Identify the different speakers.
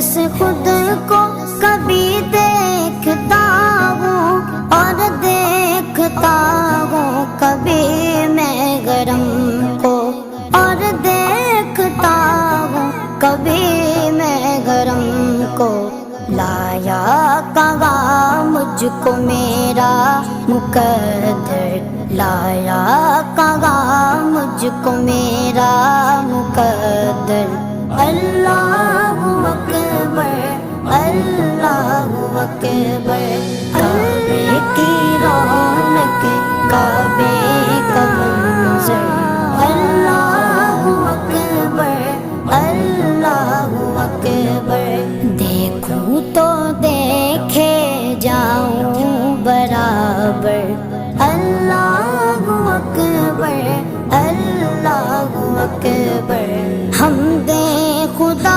Speaker 1: جیسے خود کو کبھی دیکھتا ہوں اور دیکھتا ہوں کبھی میں گرم کو، اور دیکھتا ہوں کبھی میں گرم کو۔ لایا کہاں مجھ کو میرا مقدر، لایا کہاں مجھ کو میرا مقدر۔ اللہ اکبر، اللہ اکبر۔